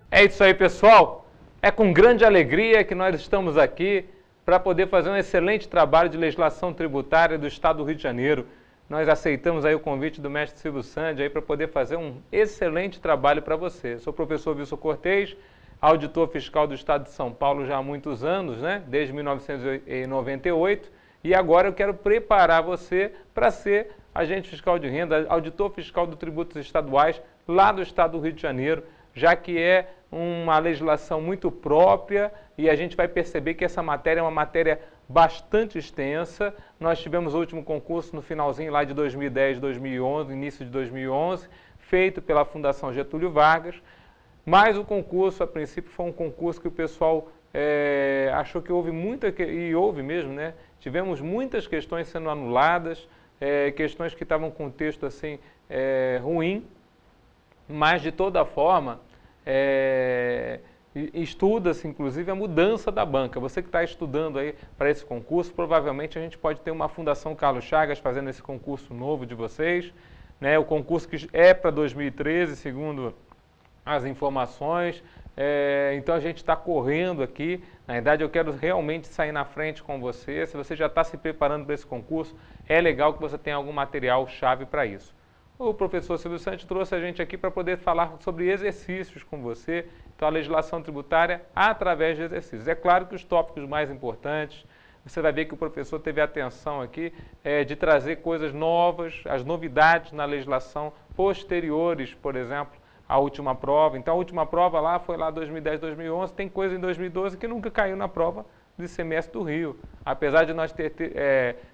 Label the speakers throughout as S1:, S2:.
S1: É isso aí, pessoal. É com grande alegria que nós estamos aqui para poder fazer um excelente trabalho de legislação tributária do Estado do Rio de Janeiro. Nós aceitamos aí o convite do mestre Silvio Sandi aí para poder fazer um excelente trabalho para você. Sou o professor Wilson Cortez, auditor fiscal do Estado de São Paulo já há muitos anos, né? Desde 1998, e agora eu quero preparar você para ser agente fiscal de renda, auditor fiscal dos tributos estaduais lá do Estado do Rio de Janeiro, já que é uma legislação muito própria e a gente vai perceber que essa matéria é uma matéria bastante extensa. Nós tivemos o último concurso no finalzinho lá de 2010, 2011, início de 2011, feito pela Fundação Getúlio Vargas, mas o concurso, a princípio, foi um concurso que o pessoal achou que houve muita, e houve mesmo, né? Tivemos muitas questões sendo anuladas, questões que estavam com texto assim ruim, mas de toda forma, estuda-se inclusive a mudança da banca. Você que está estudando aí para esse concurso, provavelmente a gente pode ter uma Fundação Carlos Chagas fazendo esse concurso novo de vocês, né? O concurso que é para 2013, segundo as informações, então a gente está correndo aqui. Na verdade, eu quero realmente sair na frente com você. Se você já está se preparando para esse concurso, é legal que você tenha algum material-chave para isso. O professor Silvio Sandi trouxe a gente aqui para poder falar sobre exercícios com você, então a legislação tributária através de exercícios. É claro que os tópicos mais importantes, você vai ver que o professor teve a atenção aqui de trazer coisas novas, as novidades na legislação posteriores, por exemplo, à última prova. Então a última prova lá foi lá 2010, 2011, tem coisa em 2012 que nunca caiu na prova de semestre do Rio. Apesar de nós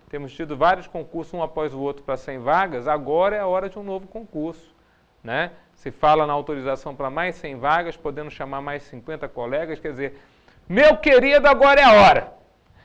S1: temos tido vários concursos um após o outro para 100 vagas, agora é a hora de um novo concurso, né? Se fala na autorização para mais 100 vagas, podendo chamar mais 50 colegas, quer dizer, meu querido, agora é a hora.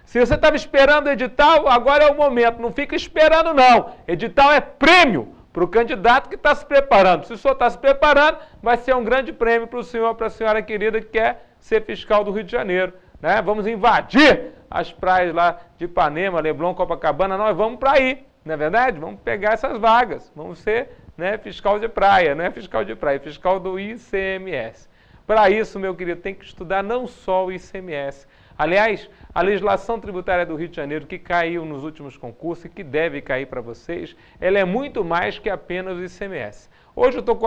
S1: Se você estava esperando o edital, agora é o momento, não fica esperando não. Edital é prêmio para o candidato que está se preparando. Se o senhor está se preparando, vai ser um grande prêmio para o senhor, para a senhora querida que quer ser fiscal do Rio de Janeiro, né? Vamos invadir as praias lá de Ipanema, Leblon, Copacabana, nós vamos para aí, não é verdade? Vamos pegar essas vagas, vamos ser, né, fiscal de praia, não é fiscal de praia, fiscal do ICMS. Para isso, meu querido, tem que estudar não só o ICMS. Aliás, a legislação tributária do Rio de Janeiro, que caiu nos últimos concursos e que deve cair para vocês, ela é muito mais que apenas o ICMS. Hoje eu estou com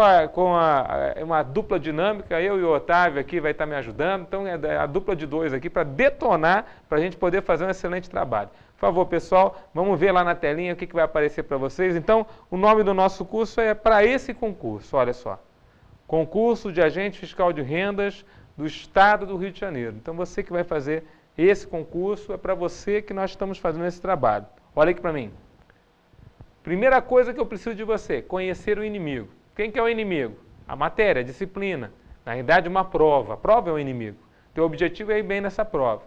S1: uma dupla dinâmica, eu e o Otávio aqui vai estar me ajudando, então é a dupla de dois aqui para detonar, para a gente poder fazer um excelente trabalho. Por favor, pessoal, vamos ver lá na telinha o que vai aparecer para vocês. Então, o nome do nosso curso é para esse concurso, olha só. Concurso de Agente Fiscal de Rendas do Estado do Rio de Janeiro. Então, você que vai fazer esse concurso, é para você que nós estamos fazendo esse trabalho. Olha aqui para mim. Primeira coisa que eu preciso de você, conhecer o inimigo. Quem que é o inimigo? A matéria, a disciplina. Na realidade, uma prova. A prova é o inimigo. Teu objetivo é ir bem nessa prova.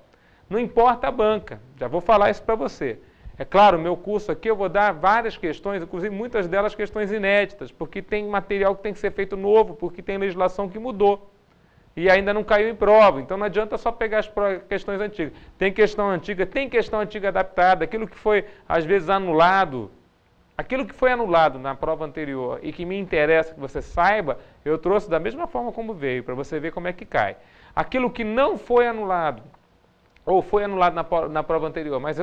S1: Não importa a banca, já vou falar isso para você. É claro, o meu curso aqui eu vou dar várias questões, inclusive muitas delas questões inéditas, porque tem material que tem que ser feito novo, porque tem legislação que mudou. E ainda não caiu em prova, então não adianta só pegar as questões antigas. Tem questão antiga adaptada, aquilo que foi às vezes anulado. Aquilo que foi anulado na prova anterior e que me interessa que você saiba, eu trouxe da mesma forma como veio, para você ver como é que cai. Aquilo que não foi anulado, ou foi anulado na prova anterior, mas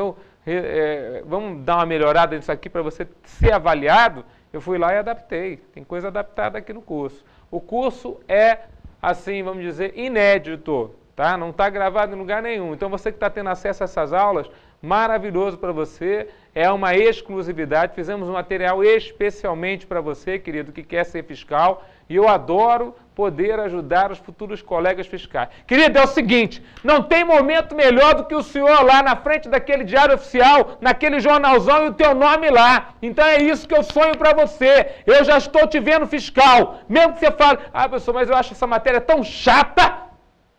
S1: vamos dar uma melhorada nisso aqui para você ser avaliado, eu fui lá e adaptei. Tem coisa adaptada aqui no curso. O curso é, assim, vamos dizer, inédito, tá? Não está gravado em lugar nenhum. Então você que está tendo acesso a essas aulas, maravilhoso para você, é uma exclusividade, fizemos um material especialmente para você, querido, que quer ser fiscal, e eu adoro poder ajudar os futuros colegas fiscais. Querido, é o seguinte, não tem momento melhor do que o senhor lá na frente daquele diário oficial, naquele jornalzão e o teu nome lá. Então é isso que eu sonho para você, eu já estou te vendo fiscal, mesmo que você fale, professor, mas eu acho essa matéria tão chata.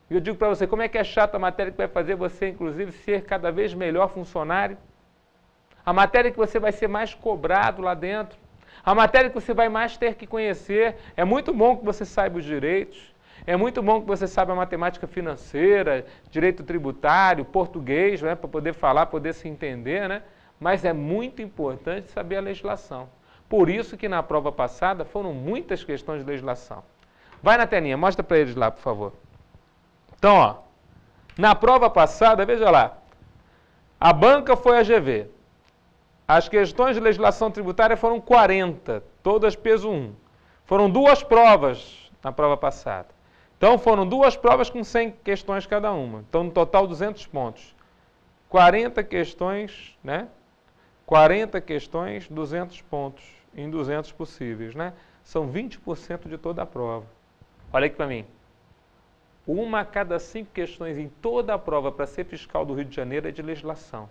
S1: E eu digo para você, como é que é chata a matéria que vai fazer você, inclusive, ser cada vez melhor funcionário? A matéria que você vai ser mais cobrado lá dentro. A matéria que você vai mais ter que conhecer. É muito bom que você saiba os direitos. É muito bom que você saiba a matemática financeira, direito tributário, português, né, para poder falar, poder se entender, né? mas é muito importante saber a legislação. Por isso que na prova passada foram muitas questões de legislação. Vai na telinha, mostra para eles lá, por favor. Então, ó, na prova passada, veja lá, a banca foi a GV. As questões de legislação tributária foram 40, todas peso 1. Foram 2 provas na prova passada. Então, foram 2 provas com 100 questões cada uma. Então, no total, 200 pontos. 40 questões, né? 40 questões, 200 pontos, em 200 possíveis, né? São 20% de toda a prova. Olha aqui para mim. 1 a cada 5 questões em toda a prova para ser fiscal do Rio de Janeiro é de legislação.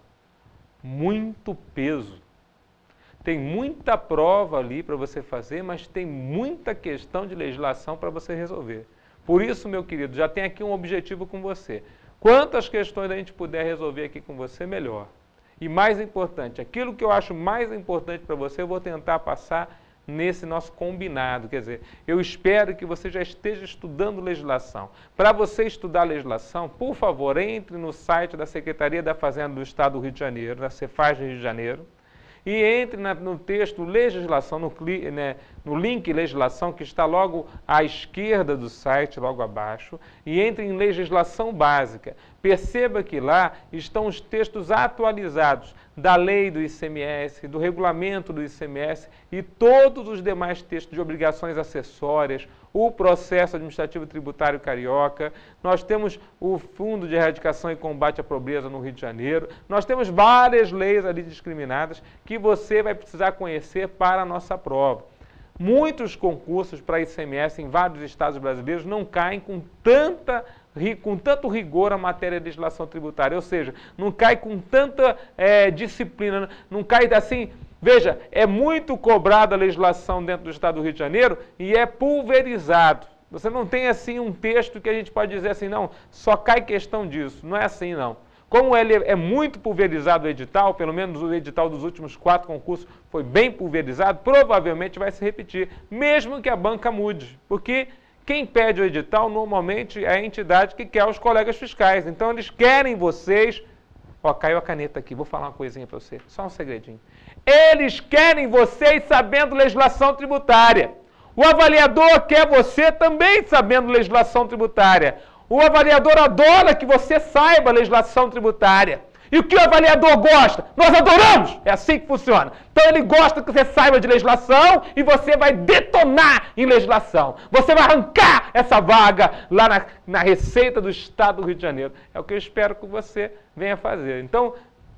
S1: Muito peso. Tem muita prova ali para você fazer, mas tem muita questão de legislação para você resolver. Por isso, meu querido, já tem aqui um objetivo com você. Quantas questões a gente puder resolver aqui com você, melhor. E mais importante, aquilo que eu acho mais importante para você, eu vou tentar passar nesse nosso combinado. Quer dizer, eu espero que você já esteja estudando legislação. Para você estudar legislação, por favor, entre no site da Secretaria da Fazenda do Estado do Rio de Janeiro, da Cefaz do Rio de Janeiro, e entre no texto legislação, no link legislação, que está logo à esquerda do site, logo abaixo, e entre em legislação básica. Perceba que lá estão os textos atualizados da lei do ICMS, do regulamento do ICMS e todos os demais textos de obrigações acessórias, o processo administrativo tributário carioca, nós temos o Fundo de Erradicação e Combate à Pobreza no Rio de Janeiro, nós temos várias leis ali discriminadas que você vai precisar conhecer para a nossa prova. Muitos concursos para ICMS em vários estados brasileiros não caem com tanto rigor a matéria de legislação tributária, ou seja, não cai com tanta disciplina, não cai assim. Veja, é muito cobrada a legislação dentro do Estado do Rio de Janeiro e é pulverizado. Você não tem assim um texto que a gente pode dizer assim, não, só cai questão disso. Não é assim, não. Como ele é muito pulverizado o edital, pelo menos o edital dos últimos 4 concursos foi bem pulverizado, provavelmente vai se repetir, mesmo que a banca mude. Porque quem pede o edital normalmente é a entidade que quer os colegas fiscais. Então eles querem vocês... Ó, caiu a caneta aqui, vou falar uma coisinha para você, só um segredinho. Eles querem vocês sabendo legislação tributária. O avaliador quer você também sabendo legislação tributária. O avaliador adora que você saiba legislação tributária. E o que o avaliador gosta? Nós adoramos! É assim que funciona. Então ele gosta que você saiba de legislação e você vai detonar em legislação. Você vai arrancar essa vaga lá na Receita do Estado do Rio de Janeiro. É o que eu espero que você venha fazer. Então,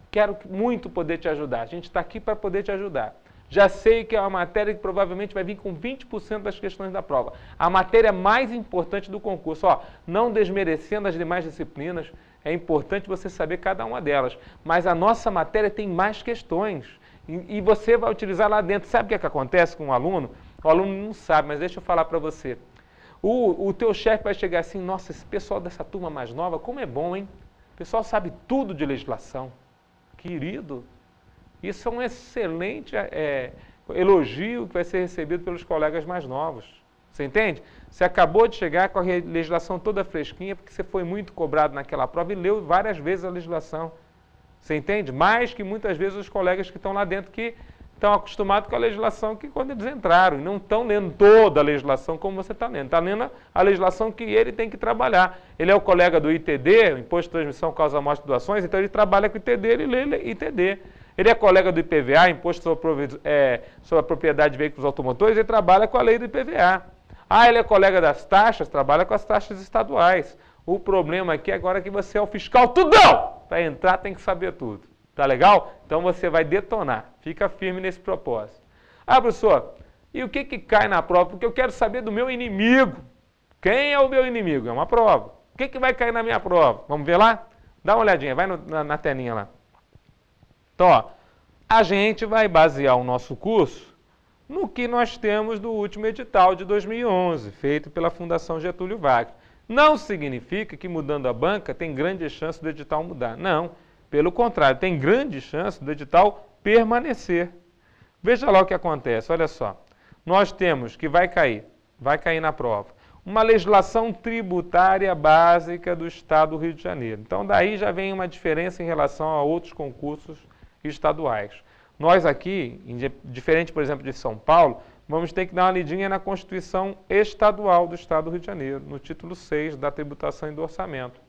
S1: quero muito poder te ajudar. A gente está aqui para poder te ajudar. Já sei que é uma matéria que provavelmente vai vir com 20% das questões da prova. A matéria mais importante do concurso. Ó, não desmerecendo as demais disciplinas, é importante você saber cada uma delas. Mas a nossa matéria tem mais questões. E você vai utilizar lá dentro. Sabe o que acontece com o aluno? O aluno não sabe, mas deixa eu falar para você. O teu chefe vai chegar assim, nossa, esse pessoal dessa turma mais nova, como é bom, hein? O pessoal sabe tudo de legislação. Querido, isso é um excelente elogio que vai ser recebido pelos colegas mais novos. Você entende? Você acabou de chegar com a legislação toda fresquinha, porque você foi muito cobrado naquela prova e leu várias vezes a legislação. Você entende? Mais que muitas vezes os colegas que estão lá dentro que estão acostumados com a legislação que quando eles entraram. E não estão lendo toda a legislação como você está lendo. Está lendo a legislação que ele tem que trabalhar. Ele é o colega do ITD, Imposto de Transmissão, Causa, Morte e Doações, então ele trabalha com o ITD, ele lê ITD. Ele é colega do IPVA, Imposto sobre a Propriedade de Veículos Automotores, ele trabalha com a lei do IPVA. Ah, ele é colega das taxas, trabalha com as taxas estaduais. O problema aqui agora é que você é o fiscal tudão! Para entrar tem que saber tudo. Tá legal? Então você vai detonar. Fica firme nesse propósito. Ah, professor, e o que cai na prova? Porque eu quero saber do meu inimigo. Quem é o meu inimigo? É uma prova. O que vai cair na minha prova? Vamos ver lá? Dá uma olhadinha, vai na telinha lá. Então, ó, a gente vai basear o nosso curso no que nós temos do último edital de 2011, feito pela Fundação Getúlio Vargas. Não significa que mudando a banca tem grande chance do edital mudar. Não, pelo contrário, tem grande chance do edital permanecer. Veja lá o que acontece, olha só. Nós temos que vai cair na prova, uma legislação tributária básica do Estado do Rio de Janeiro. Então, daí já vem uma diferença em relação a outros concursos estaduais. Nós aqui, diferente, por exemplo, de São Paulo, vamos ter que dar uma lidinha na Constituição Estadual do Estado do Rio de Janeiro, no título 6 da tributação e do orçamento.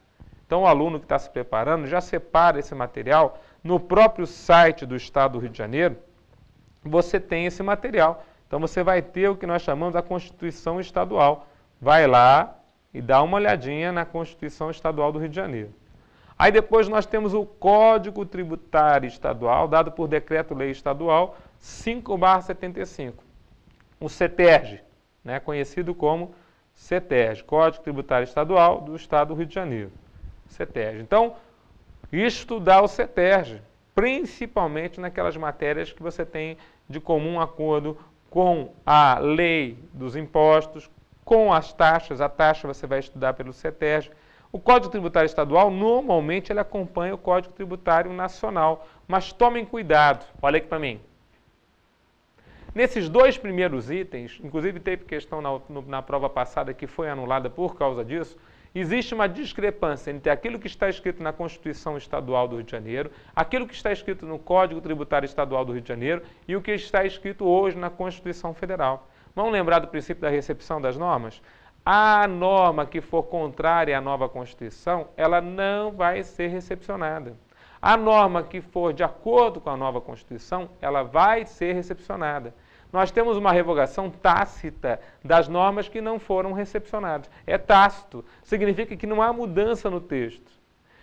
S1: Então, o aluno que está se preparando já separa esse material no próprio site do Estado do Rio de Janeiro. Você tem esse material. Então, você vai ter o que nós chamamos da Constituição Estadual. Vai lá e dá uma olhadinha na Constituição Estadual do Rio de Janeiro. Aí depois nós temos o Código Tributário Estadual, dado por Decreto-Lei Estadual 5/75. O CETERJ, né, conhecido como CETERJ, Código Tributário Estadual do Estado do Rio de Janeiro. CETERJ. Então, estudar o CETERJ, principalmente naquelas matérias que você tem de comum acordo com a lei dos impostos, com as taxas. A taxa você vai estudar pelo CETERJ. O Código Tributário Estadual, normalmente, ele acompanha o Código Tributário Nacional. Mas tomem cuidado. Olha aqui para mim. Nesses dois primeiros itens, inclusive teve questão na prova passada que foi anulada por causa disso, existe uma discrepância entre aquilo que está escrito na Constituição Estadual do Rio de Janeiro, aquilo que está escrito no Código Tributário Estadual do Rio de Janeiro e o que está escrito hoje na Constituição Federal. Vamos lembrar do princípio da recepção das normas? A norma que for contrária à nova Constituição, ela não vai ser recepcionada. A norma que for de acordo com a nova Constituição, ela vai ser recepcionada. Nós temos uma revogação tácita das normas que não foram recepcionadas. É tácito. Significa que não há mudança no texto.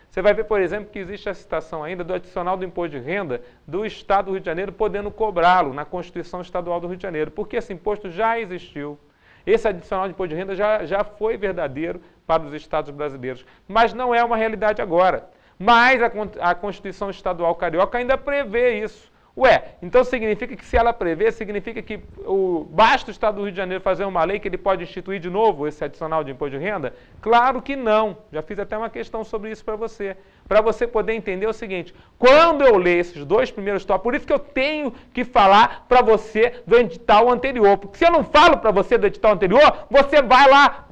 S1: Você vai ver, por exemplo, que existe a citação ainda do adicional do imposto de renda do Estado do Rio de Janeiro podendo cobrá-lo na Constituição Estadual do Rio de Janeiro, porque esse imposto já existiu. Esse adicional de imposto de renda já foi verdadeiro para os estados brasileiros, mas não é uma realidade agora. Mas a Constituição Estadual Carioca ainda prevê isso. Ué, então significa que se ela prevê, significa que basta o Estado do Rio de Janeiro fazer uma lei que ele pode instituir de novo esse adicional de imposto de renda? Claro que não. Já fiz até uma questão sobre isso para você poder entender o seguinte, quando eu ler esses dois primeiros tópicos, por isso que eu tenho que falar para você do edital anterior, porque se eu não falo para você do edital anterior, você vai lá,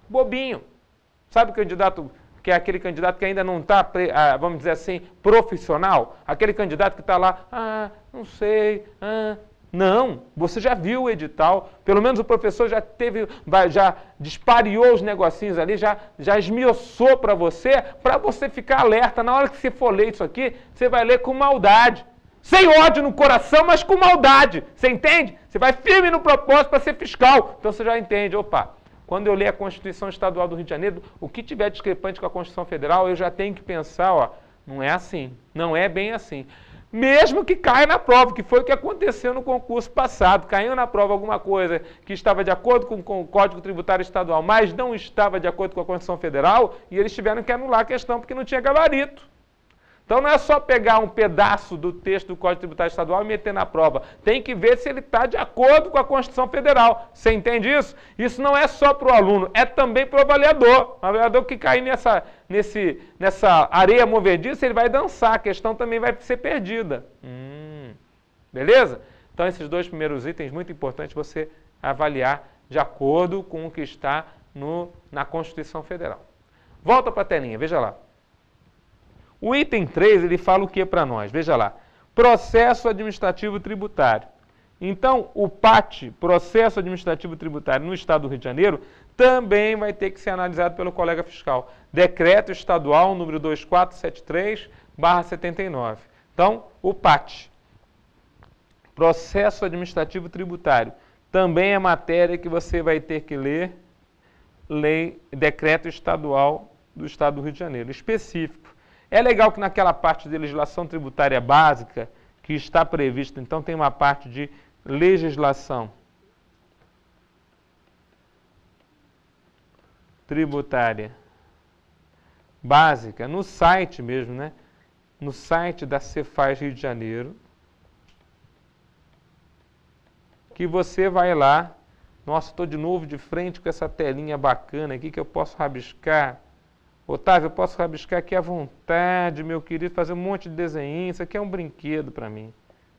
S1: bobinho. Sabe o candidato que é aquele candidato que ainda não está, vamos dizer assim, profissional, aquele candidato que está lá, não sei, não, você já viu o edital, pelo menos o professor já dispariou os negocinhos ali, já esmiuçou para você ficar alerta. Na hora que você for ler isso aqui, você vai ler com maldade, sem ódio no coração, mas com maldade, você entende? Você vai firme no propósito para ser fiscal, então você já entende, opa. Quando eu ler a Constituição Estadual do Rio de Janeiro, o que tiver discrepante com a Constituição Federal, eu já tenho que pensar, não é assim, não é bem assim. Mesmo que caia na prova, que foi o que aconteceu no concurso passado. Caiu na prova alguma coisa que estava de acordo com o Código Tributário Estadual, mas não estava de acordo com a Constituição Federal, e eles tiveram que anular a questão porque não tinha gabarito. Então não é só pegar um pedaço do texto do Código Tributário Estadual e meter na prova. Tem que ver se ele está de acordo com a Constituição Federal. Você entende isso? Isso não é só para o aluno, é também para o avaliador. O avaliador que cair nessa areia movediça, ele vai dançar, a questão também vai ser perdida. Beleza? Então esses dois primeiros itens, muito importante você avaliar de acordo com o que está na Constituição Federal. Volta para a telinha, veja lá. O item 3, ele fala o que para nós? Veja lá. Processo Administrativo Tributário. Então, o PAT, Processo Administrativo Tributário no Estado do Rio de Janeiro, também vai ter que ser analisado pelo colega fiscal. Decreto Estadual número 2473/79. Então, o PAT, Processo Administrativo Tributário, também é matéria que você vai ter que ler, Decreto Estadual do Estado do Rio de Janeiro, específico. É legal que naquela parte de legislação tributária básica, que está prevista, então tem uma parte de legislação tributária básica, no site mesmo, né? No site da Cefaz Rio de Janeiro, que você vai lá, nossa, estou de novo de frente com essa telinha bacana aqui que eu posso rabiscar. Otávio, eu posso rabiscar aqui à vontade, meu querido, fazer um monte de desenho, isso aqui é um brinquedo para mim.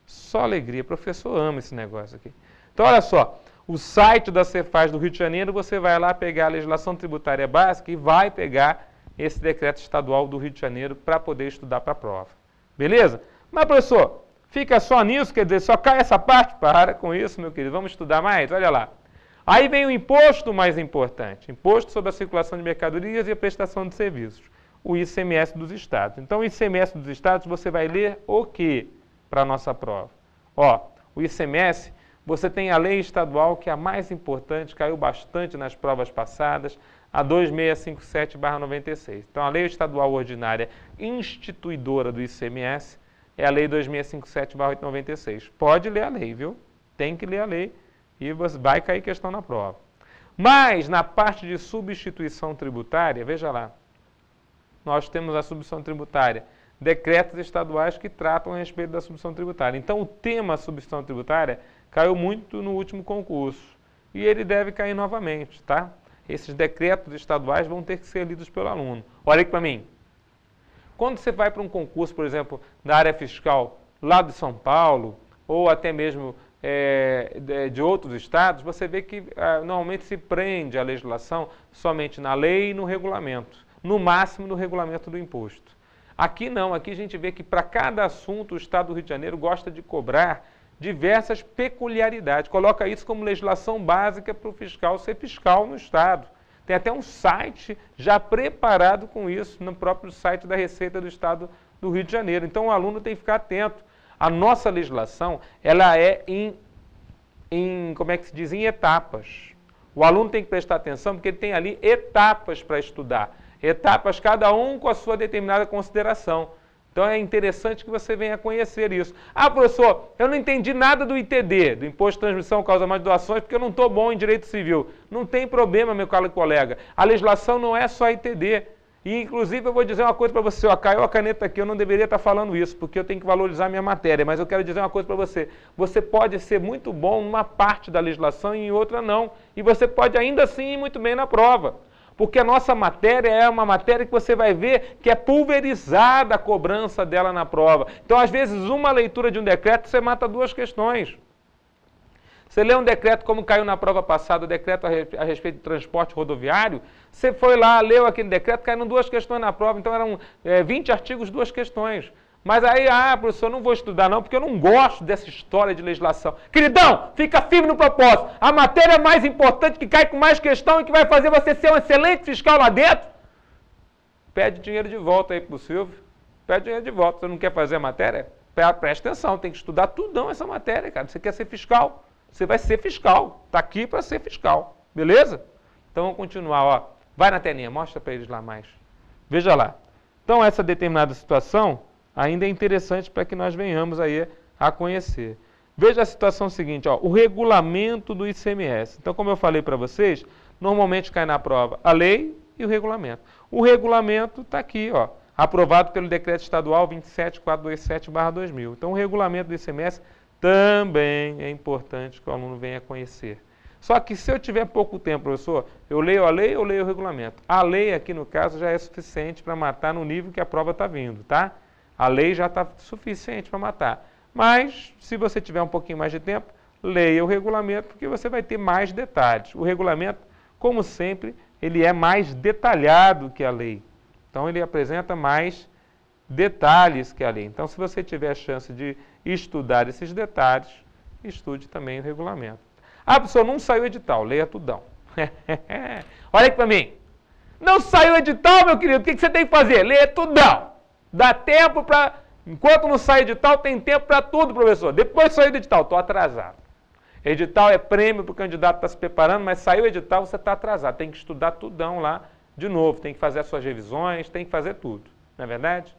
S1: Só alegria, o professor ama esse negócio aqui. Então, olha só, o site da Cefaz do Rio de Janeiro, você vai lá pegar a legislação tributária básica e vai pegar esse decreto estadual do Rio de Janeiro para poder estudar para a prova. Beleza? Mas, professor, fica só nisso, quer dizer, só cai essa parte? Para com isso, meu querido, vamos estudar mais? Olha lá. Aí vem o imposto mais importante, imposto sobre a circulação de mercadorias e a prestação de serviços, o ICMS dos estados. Então, o ICMS dos estados, você vai ler o quê para a nossa prova? Ó, o ICMS, você tem a lei estadual, que é a mais importante, caiu bastante nas provas passadas, a 2657/96. Então, a lei estadual ordinária instituidora do ICMS é a lei 2657/96. Pode ler a lei, viu? Tem que ler a lei. E vai cair questão na prova. Mas, na parte de substituição tributária, veja lá, nós temos a substituição tributária, decretos estaduais que tratam a respeito da substituição tributária. Então, o tema substituição tributária caiu muito no último concurso. E ele deve cair novamente, tá? Esses decretos estaduais vão ter que ser lidos pelo aluno. Olha aqui para mim. Quando você vai para um concurso, por exemplo, da área fiscal lá de São Paulo, ou até mesmo de outros estados, você vê que normalmente se prende a legislação somente na lei e no regulamento, no máximo no regulamento do imposto. Aqui não, aqui a gente vê que para cada assunto o Estado do Rio de Janeiro gosta de cobrar diversas peculiaridades, coloca isso como legislação básica para o fiscal ser fiscal no Estado. Tem até um site já preparado com isso, no próprio site da Receita do Estado do Rio de Janeiro. Então o aluno tem que ficar atento. A nossa legislação, ela é como é que se diz? Em etapas. O aluno tem que prestar atenção porque ele tem ali etapas para estudar. Etapas, cada um com a sua determinada consideração. Então é interessante que você venha conhecer isso. Ah, professor, eu não entendi nada do ITD, do Imposto de Transmissão, Causa mais Doações, porque eu não estou bom em Direito Civil. Não tem problema, meu caro colega. A legislação não é só ITD. E, inclusive, eu vou dizer uma coisa para você, ó, caiu a caneta aqui, eu não deveria estar falando isso, porque eu tenho que valorizar a minha matéria, mas eu quero dizer uma coisa para você. Você pode ser muito bom em uma parte da legislação e em outra não. E você pode ainda assim ir muito bem na prova. Porque a nossa matéria é uma matéria que você vai ver que é pulverizada a cobrança dela na prova. Então, às vezes, uma leitura de um decreto, você mata duas questões. Você lê um decreto, como caiu na prova passada, o decreto a respeito de transporte rodoviário, você foi lá, leu aquele decreto, caíram duas questões na prova, então eram 20 artigos, duas questões. Mas aí, professor, não vou estudar não, porque eu não gosto dessa história de legislação. Queridão, fica firme no propósito. A matéria mais importante, que cai com mais questão e que vai fazer você ser um excelente fiscal lá dentro, pede dinheiro de volta aí pro Silvio. Pede dinheiro de volta. Você não quer fazer a matéria? Presta atenção, tem que estudar tudão essa matéria, cara. Você quer ser fiscal? Você vai ser fiscal. Está aqui para ser fiscal. Beleza? Então vamos continuar. Ó. Vai na telinha, mostra para eles lá mais. Veja lá. Então essa determinada situação ainda é interessante para que nós venhamos aí a conhecer. Veja a situação seguinte, ó, o regulamento do ICMS. Então, como eu falei para vocês, normalmente cai na prova a lei e o regulamento. O regulamento está aqui, ó, aprovado pelo Decreto Estadual 27427/2000. Então, o regulamento do ICMS também é importante que o aluno venha conhecer. Só que se eu tiver pouco tempo, professor, eu leio a lei ou leio o regulamento? A lei aqui, no caso, já é suficiente para matar no nível que a prova está vindo, tá? A lei já está suficiente para matar. Mas, se você tiver um pouquinho mais de tempo, leia o regulamento, porque você vai ter mais detalhes. O regulamento, como sempre, ele é mais detalhado que a lei. Então, ele apresenta mais detalhes que a lei. Então, se você tiver a chance de estudar esses detalhes, estude também o regulamento. Ah, professor, não saiu edital, leia tudão. Olha aqui para mim. Não saiu edital, meu querido, o que você tem que fazer? Leia tudão. Dá tempo para... Enquanto não sai edital, tem tempo para tudo, professor. Depois saiu do edital, estou atrasado. Edital é prêmio para o candidato que está se preparando, mas saiu o edital, você está atrasado. Tem que estudar tudão lá de novo, tem que fazer as suas revisões, tem que fazer tudo. Não é verdade?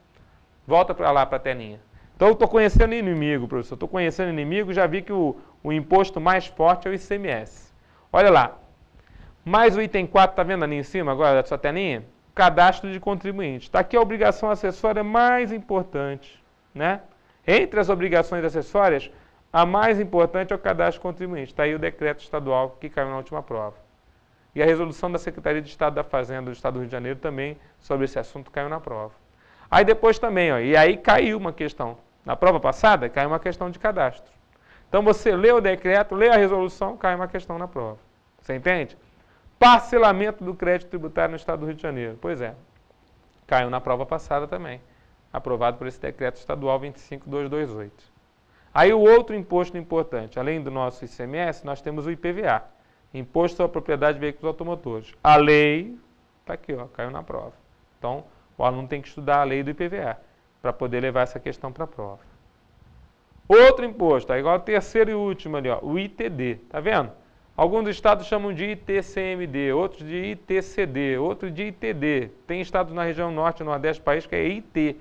S1: Volta para lá, para a telinha. Então, eu estou conhecendo inimigo, professor. Estou conhecendo inimigo, já vi que o imposto mais forte é o ICMS. Olha lá. Mais o item 4, está vendo ali em cima agora da sua telinha? Cadastro de contribuinte. Está aqui a obrigação acessória mais importante, né? Entre as obrigações acessórias, a mais importante é o cadastro de contribuinte. Está aí o decreto estadual que caiu na última prova. E a resolução da Secretaria de Estado da Fazenda do Estado do Rio de Janeiro também sobre esse assunto caiu na prova. Aí depois também, ó, e aí caiu uma questão. Na prova passada, caiu uma questão de cadastro. Então você lê o decreto, lê a resolução, cai uma questão na prova. Você entende? Parcelamento do crédito tributário no Estado do Rio de Janeiro. Pois é, caiu na prova passada também. aprovado por esse decreto estadual 25228. Aí o outro imposto importante, além do nosso ICMS, nós temos o IPVA, Imposto sobre a Propriedade de Veículos Automotores. A lei está aqui, ó, caiu na prova. Então, o aluno tem que estudar a lei do IPVA para poder levar essa questão para a prova. Outro imposto, igual ao terceiro e último ali, ó, o ITD, tá vendo? Alguns estados chamam de ITCMD, outros de ITCD, outros de ITD. Tem estados na região norte e nordeste do país que é IT.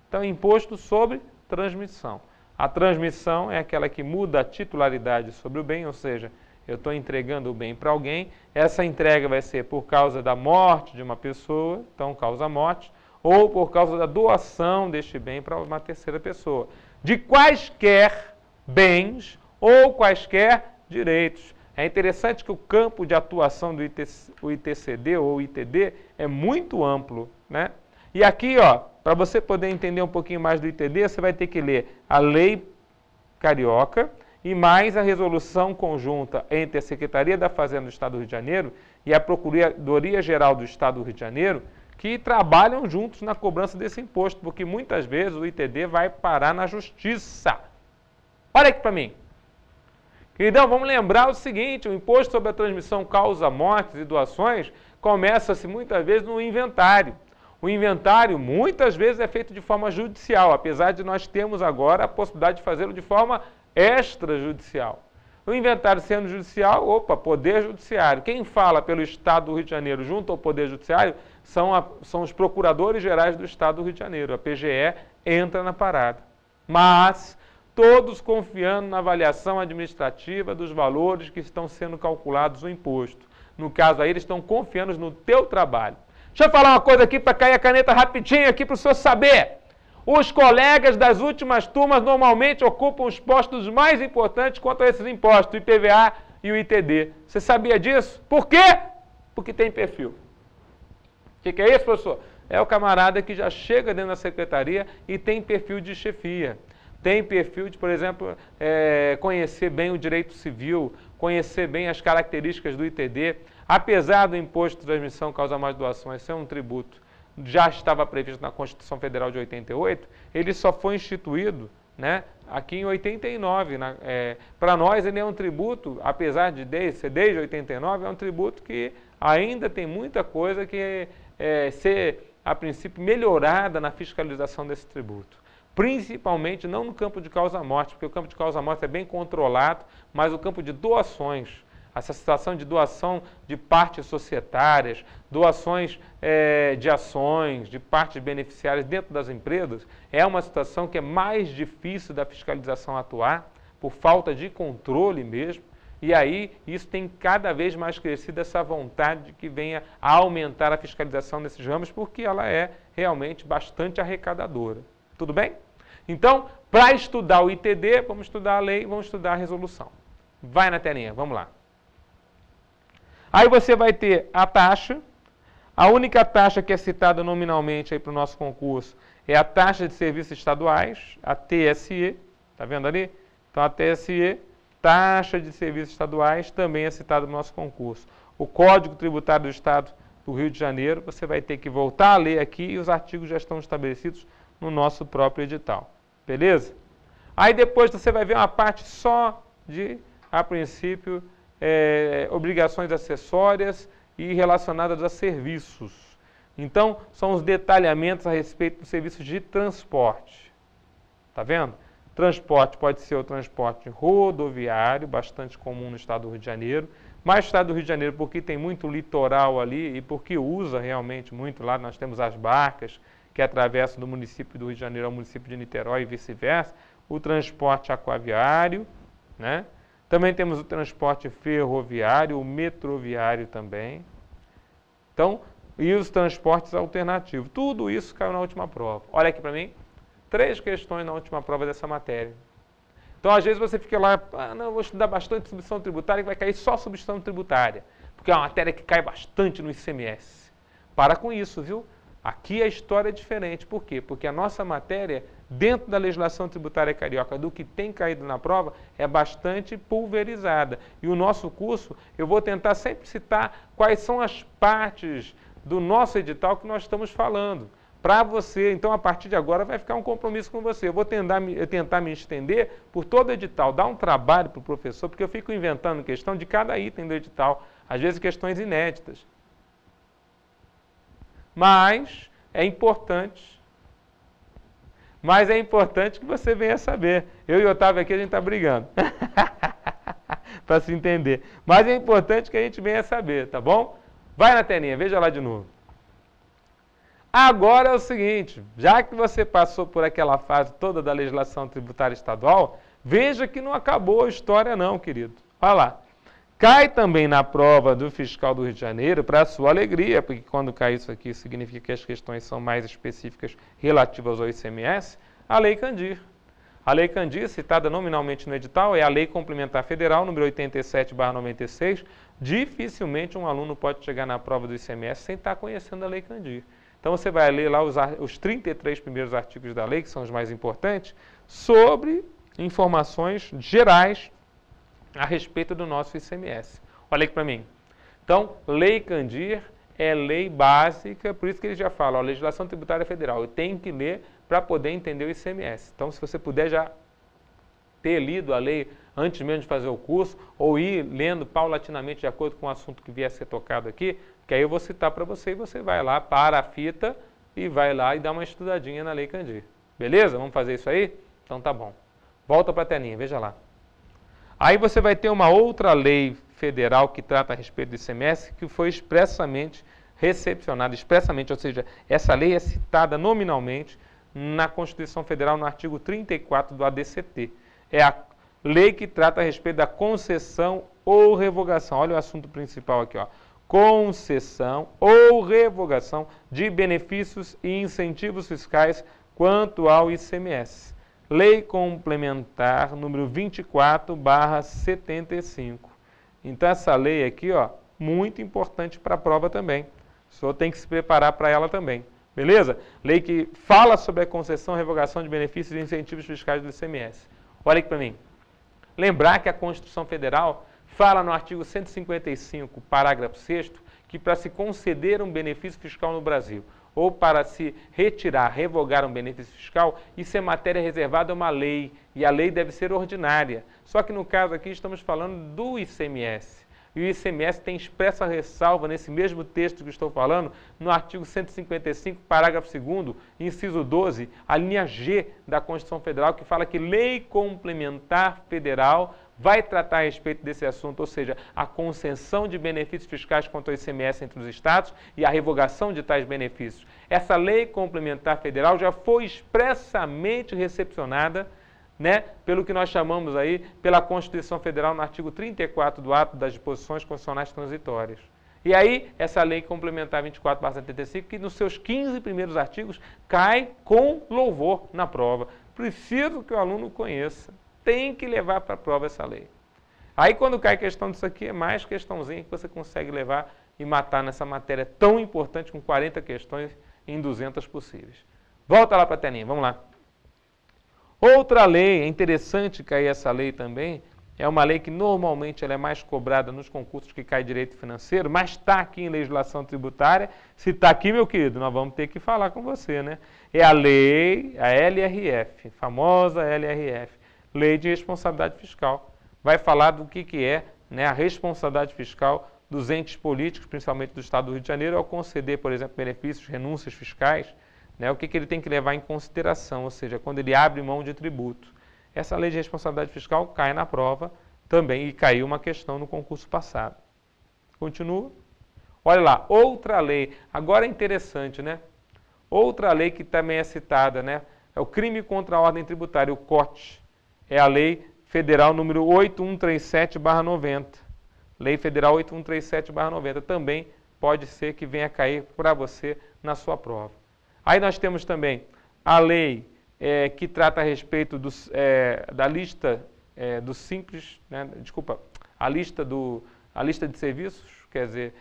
S1: Então, imposto sobre transmissão. A transmissão é aquela que muda a titularidade sobre o bem, ou seja, eu estou entregando o bem para alguém, essa entrega vai ser por causa da morte de uma pessoa, então causa morte, ou por causa da doação deste bem para uma terceira pessoa. De quaisquer bens ou quaisquer direitos. É interessante que o campo de atuação do ITCD ou ITD é muito amplo, né? E aqui, ó, para você poder entender um pouquinho mais do ITD, você vai ter que ler a Lei Carioca e mais a resolução conjunta entre a Secretaria da Fazenda do Estado do Rio de Janeiro e a Procuradoria Geral do Estado do Rio de Janeiro, que trabalham juntos na cobrança desse imposto, porque muitas vezes o ITD vai parar na justiça. Olha aqui para mim. Queridão, vamos lembrar o seguinte, o imposto sobre a transmissão causa mortes e doações começa-se muitas vezes no inventário. O inventário muitas vezes é feito de forma judicial, apesar de nós termos agora a possibilidade de fazê-lo de forma extrajudicial. O inventário sendo judicial, opa, Poder Judiciário. Quem fala pelo Estado do Rio de Janeiro junto ao Poder Judiciário são os procuradores gerais do Estado do Rio de Janeiro. A PGE entra na parada. Mas todos confiando na avaliação administrativa dos valores que estão sendo calculados no imposto. No caso aí, eles estão confiando no teu trabalho. Deixa eu falar uma coisa aqui para cair a caneta rapidinho aqui para o senhor saber. Os colegas das últimas turmas normalmente ocupam os postos mais importantes quanto a esses impostos, o IPVA e o ITD. Você sabia disso? Por quê? Porque tem perfil. O que é isso, professor? É o camarada que já chega dentro da secretaria e tem perfil de chefia. Tem perfil de, por exemplo, conhecer bem o direito civil, conhecer bem as características do ITD. Apesar do imposto de transmissão causa mais doações ser um tributo, já estava previsto na Constituição Federal de 88, ele só foi instituído, né, aqui em 89. Para nós ele é um tributo, apesar de ser desde 89, é um tributo que ainda tem muita coisa que ser, a princípio, melhorada na fiscalização desse tributo. Principalmente não no campo de causa-morte, porque o campo de causa-morte é bem controlado, mas o campo de doações, essa situação de doação de partes societárias, doações de ações, de partes beneficiárias dentro das empresas, é uma situação que é mais difícil da fiscalização atuar, por falta de controle mesmo, e aí isso tem cada vez mais crescido essa vontade de que venha a aumentar a fiscalização desses ramos, porque ela é realmente bastante arrecadadora. Tudo bem? Então, para estudar o ITD, vamos estudar a lei, vamos estudar a resolução. Vai na telinha, vamos lá. Aí você vai ter a taxa. A única taxa que é citada nominalmente aí para o nosso concurso é a taxa de serviços estaduais, a TSE, está vendo ali? Então a TSE, taxa de serviços estaduais, também é citada no nosso concurso. O Código Tributário do Estado do Rio de Janeiro, você vai ter que voltar a ler aqui e os artigos já estão estabelecidos no nosso próprio edital. Beleza? Aí depois você vai ver uma parte só de, a princípio, obrigações acessórias e relacionadas a serviços. Então, são os detalhamentos a respeito dos serviços de transporte. Tá vendo? Transporte pode ser o transporte rodoviário, bastante comum no estado do Rio de Janeiro, mas no estado do Rio de Janeiro, porque tem muito litoral ali e porque usa realmente muito lá, nós temos as barcas que atravessam do município do Rio de Janeiro ao município de Niterói e vice-versa, o transporte aquaviário, né? Também temos o transporte ferroviário, o metroviário também. Então, e os transportes alternativos. Tudo isso caiu na última prova. Olha aqui para mim, 3 questões na última prova dessa matéria. Então, às vezes você fica lá, não, eu vou estudar bastante substituição tributária, que vai cair só substituição tributária, porque é uma matéria que cai bastante no ICMS. Para com isso, viu? Aqui a história é diferente. Por quê? Porque a nossa matéria, dentro da legislação tributária carioca, do que tem caído na prova, é bastante pulverizada. E o nosso curso, eu vou tentar sempre citar quais são as partes do nosso edital que nós estamos falando, para você. Então, a partir de agora, vai ficar um compromisso com você. Eu vou tentar me estender por todo o edital, dar um trabalho para o professor, porque eu fico inventando questão de cada item do edital, às vezes questões inéditas. Mas é importante que você venha saber. Eu e o Otávio aqui, a gente está brigando. Para se entender. Mas é importante que a gente venha saber, tá bom? Vai na telinha, veja lá de novo. Agora é o seguinte, já que você passou por aquela fase toda da legislação tributária estadual, veja que não acabou a história não, querido. Olha lá. Cai também na prova do fiscal do Rio de Janeiro, para a sua alegria, porque quando cai isso aqui significa que as questões são mais específicas relativas ao ICMS, a Lei Candir. A Lei Candir, citada nominalmente no edital, é a Lei Complementar Federal, número 87/96. Dificilmente um aluno pode chegar na prova do ICMS sem estar conhecendo a Lei Candir. Então você vai ler lá os 33 primeiros artigos da lei, que são os mais importantes, sobre informações gerais a respeito do nosso ICMS. Olha aqui para mim. Então, Lei Candir é lei básica, por isso que ele já fala, ó, legislação tributária federal, eu tenho que ler para poder entender o ICMS. Então, se você puder já ter lido a lei antes mesmo de fazer o curso, ou ir lendo paulatinamente de acordo com o assunto que vier a ser tocado aqui, que aí eu vou citar para você e você vai lá, para a fita e vai lá e dá uma estudadinha na Lei Candir. Beleza? Vamos fazer isso aí? Então tá bom. Volta para a telinha, veja lá. Aí você vai ter uma outra lei federal que trata a respeito do ICMS, que foi expressamente recepcionada, ou seja, essa lei é citada nominalmente na Constituição Federal no artigo 34 do ADCT. É a lei que trata a respeito da concessão ou revogação. Olha o assunto principal aqui, ó. Concessão ou revogação de benefícios e incentivos fiscais quanto ao ICMS. Lei Complementar número 24/75. Então essa lei aqui, ó, muito importante para a prova também. O senhor tem que se preparar para ela também. Beleza? Lei que fala sobre a concessão e revogação de benefícios e incentivos fiscais do ICMS. Olha aqui para mim. Lembrar que a Constituição Federal fala no artigo 155, parágrafo 6º, que para se conceder um benefício fiscal no Brasil, ou para se retirar, revogar um benefício fiscal, isso é matéria reservada a uma lei, e a lei deve ser ordinária. Só que no caso aqui estamos falando do ICMS. E o ICMS tem expressa ressalva nesse mesmo texto que estou falando, no artigo 155, parágrafo 2º, inciso 12, a linha G da Constituição Federal, que fala que lei complementar federal vai tratar a respeito desse assunto, ou seja, a concessão de benefícios fiscais quanto ao ICMS entre os estados e a revogação de tais benefícios. Essa lei complementar federal já foi expressamente recepcionada, né, pelo que nós chamamos aí, pela Constituição Federal no artigo 34 do ato das disposições constitucionais transitórias. E aí, essa lei complementar 24/75, que nos seus 15 primeiros artigos cai com louvor na prova. Preciso que o aluno conheça. Tem que levar para a prova essa lei. Aí, quando cai questão disso aqui, é mais questãozinha que você consegue levar e matar nessa matéria tão importante, com 40 questões em 200 possíveis. Volta lá para a telinha, vamos lá. Outra lei, é interessante cair essa lei também, é uma lei que normalmente ela é mais cobrada nos concursos que cai direito financeiro, mas está aqui em legislação tributária. Se está aqui, meu querido, nós vamos ter que falar com você, né? É a lei, a LRF, famosa LRF, Lei de Responsabilidade Fiscal. Vai falar do que é, né, a responsabilidade fiscal dos entes políticos, principalmente do Estado do Rio de Janeiro, ao conceder, por exemplo, benefícios, renúncias fiscais, né, o que ele tem que levar em consideração, ou seja, quando ele abre mão de tributo. Essa lei de responsabilidade fiscal cai na prova também, e caiu uma questão no concurso passado. Continua. Olha lá, outra lei, agora é interessante, né? Outra lei que também é citada, né? É o crime contra a ordem tributária, o COT. É a Lei Federal número 8137/90. Lei Federal 8137/90. Também pode ser que venha cair para você na sua prova. Aí nós temos também a lei que trata a respeito da lista do simples, né, a lista de serviços, quer dizer,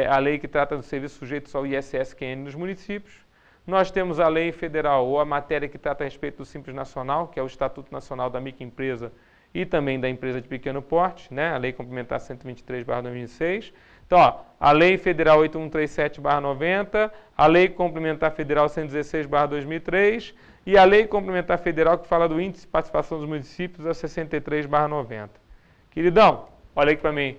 S1: a lei que trata dos serviços sujeitos ao ISS-QN nos municípios. Nós temos a lei federal ou a matéria que trata a respeito do Simples Nacional, que é o Estatuto Nacional da Microempresa e também da empresa de pequeno porte, né? A Lei Complementar 123/2006. Então, ó, a Lei Federal 8137/90, a Lei Complementar Federal 116/2003 e a Lei Complementar Federal que fala do Índice de Participação dos Municípios, a 63/90. Queridão, olha aqui para mim.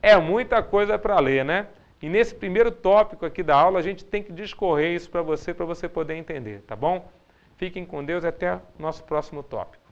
S1: É muita coisa para ler, né? E nesse primeiro tópico aqui da aula, a gente tem que discorrer isso para você poder entender, tá bom? Fiquem com Deus e até o nosso próximo tópico.